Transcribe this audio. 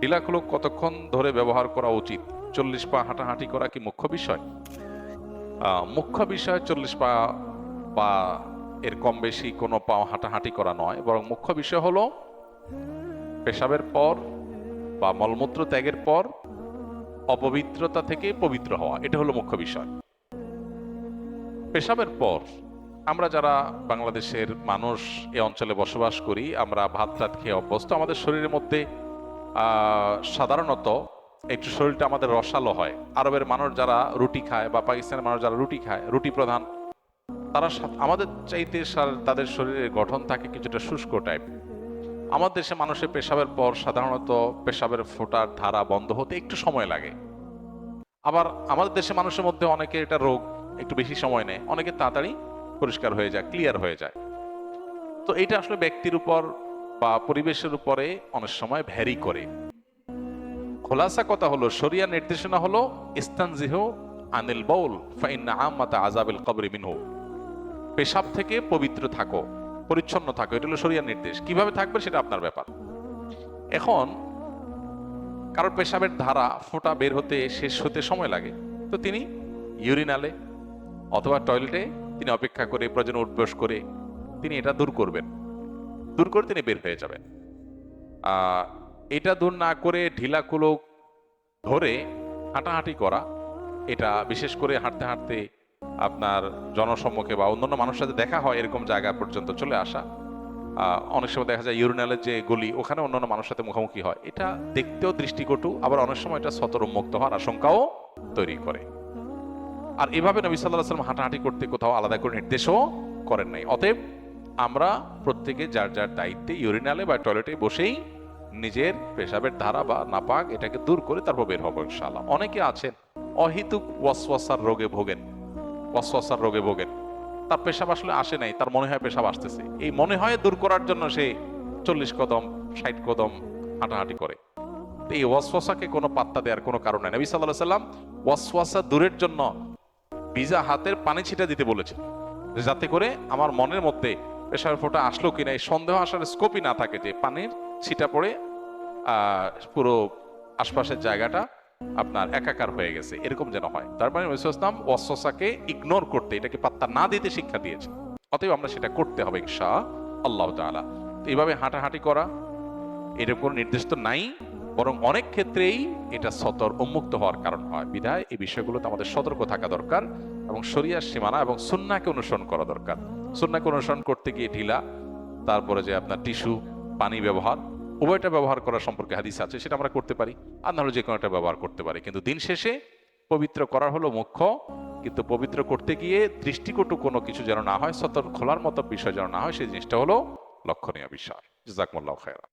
ঢিলাখুলক কতক্ষণ ধরে ব্যবহার করা উচিত? 40 পা হাঁটাহাঁটি করা কি মুখ্য বিষয়? মুখ্য বিষয় 40 পা বা এর কম বেশি কোনো পা হাঁটাহাঁটি করা নয়, বরং মুখ্য বিষয় হলো পেশাবের পর বা মলমূত্র ত্যাগের পর অপবিত্রতা থেকে পবিত্র হওয়া, এটা হলো মুখ্য বিষয়। পেশাবের পর আমরা যারা বাংলাদেশের মানুষ এ অঞ্চলে বসবাস করি, আমরা ভাত টাত খেয়ে অভ্যস্ত। আমাদের শরীরের মধ্যে সাধারণত একটু শরীরটা আমাদের রসালো হয়। আরবের মানুষ যারা রুটি খায় বা পাকিস্তানের মানুষ যারা রুটি খায়, রুটি প্রধান, তারা আমাদের চাইতে তাদের শরীরের গঠন থাকে কিছুটা শুষ্ক টাইপ। আমাদের দেশে মানুষের পেশাবের পর সাধারণত পেশাবের ফোঁটার ধারা বন্ধ হতে একটু সময় লাগে। আবার আমাদের দেশে মানুষের মধ্যে অনেকে এটা রোগ একটু বেশি সময় নেয়, অনেকে তাড়াতাড়ি পরিষ্কার হয়ে যায়, ক্লিয়ার হয়ে যায়। তো এটা আসলে ব্যক্তির উপর বা পরিবেশের উপরে অনেক সময় ভ্যারি করে। খোলাসা কথা হলো, শরিয়া নির্দেশনা হলো ইস্তানজিহু আনিল বাউল ফাইন্না আম্মাতা আযাবিল কবরি মিনহু। পেশাব থেকে পবিত্র থাকো, পরিচ্ছন্ন থাকো, এটা হলো শরিয়ার নির্দেশ। কিভাবে থাকবে সেটা আপনার ব্যাপার। এখন কারোর পেশাবের ধারা ফোঁটা বের হতে শেষ হতে সময় লাগে, তো তিনি ইউরিনালে অথবা টয়লেটে তিনি অপেক্ষা করে প্রয়োজনে উঠবস করে তিনি এটা দূর করবেন, দূর করে তিনি বের হয়ে যাবেন। এটা দূর না করে ঢিলাকুলো ধরে হাঁটাহাঁটি করা, এটা বিশেষ করে হাঁটতে হাঁটতে আপনার জনসম্মুখে বা অন্যান্য মানুষের সাথে দেখা হয় এরকম জায়গা পর্যন্ত চলে আসা, অনেক সময় দেখা যায় ইউরিনালের যে গলি, ওখানে অন্যান্য মানুষের সাথে মুখোমুখি হয়, এটা দেখতেও দৃষ্টিকটু, আবার অনেক সময় এটা সতর্কমুক্ত হওয়ার আশঙ্কাও তৈরি করে। আর এভাবে নবী সাল্লাল্লাহু আলাইহি ওয়াসাল্লাম হাঁটাহাঁটি করতে কোথাও আলাদা করে নির্দেশও করেন নাই। অতএব আমরা প্রত্যেকে যার যার দায়িত্বে ইউরিনালে বা টয়লেটে বসেই নিজের পেশাবের ধারা বা নাপাক এটাকে দূর করে তারপর বের হবো ইনশাআল্লাহ। অনেকে আছেন অহেতুক ওয়াসওয়াসার রোগে ভোগেন, ওয়াসওয়াসার রোগে ভোগেন, তার পেশাব আসলে আসে নাই, তার মনে হয় পেশাব আসতেছে, এই মনে হয় দূর করার জন্য সে 40 কদম 60 কদম হাঁটাহাঁটি করে। এই ওয়াসওয়াসাকে কোনো পাত্তা দেওয়ার কোনো কারণ নাই। নবী সাল্লাল্লাহু আলাইহি ওয়াসাল্লাম ওয়াসওয়াসা দূরের জন্য ভিজা হাতের পানি ছিটা দিতে বলেছেন, যাতে করে আমার মনের মধ্যে পেশাবের ফোঁটা আসলো কিনা এই সন্দেহ আসার স্কোপই না থাকে, যে পানির ছিটা পড়ে পুরো আশপাশের জায়গাটা আপনার একাকার হয়ে গেছে, এরকম যেন হয়। তার মানে ইসলাম ওয়াসওয়াসাকে ইগনোর করতে, এটাকে পাত্তা না দিতে শিক্ষা দিয়েছে। অতএব আমরা সেটা করতে হবে ইনশাআল্লাহ তাআলা। এইভাবে হাঁটাহাঁটি করা, এর কোনো নির্দেশ তো নাই, বরং অনেক ক্ষেত্রেই এটা উন্মুক্ত হওয়ার কারণ হয়। বিধায় এই বিষয়গুলোতে আমাদের সতর্ক থাকা দরকার এবং শরিয়ার সীমানা এবং সুন্নাহকে অনুসরণ করা দরকার। সুন্নাহকে অনুসরণ করতে গিয়ে ঢিলা, তারপরে যে আপনার টিস্যু, পানি ব্যবহার, উভয়টা ব্যবহার করা সম্পর্কে হাদিস আছে, সেটা আমরা করতে পারি, আর নাহলে যে কোনো একটা ব্যবহার করতে পারি। কিন্তু দিন শেষে পবিত্র করা হলো মুখ্য, কিন্তু পবিত্র করতে গিয়ে দৃষ্টিকটু কোনো কিছু যেন না হয়, খোলার মতো বিষয় যেন না হয়, সেই জিনিসটা হলো লক্ষণীয় বিষয়। জাযাকুমুল্লাহু খায়রান।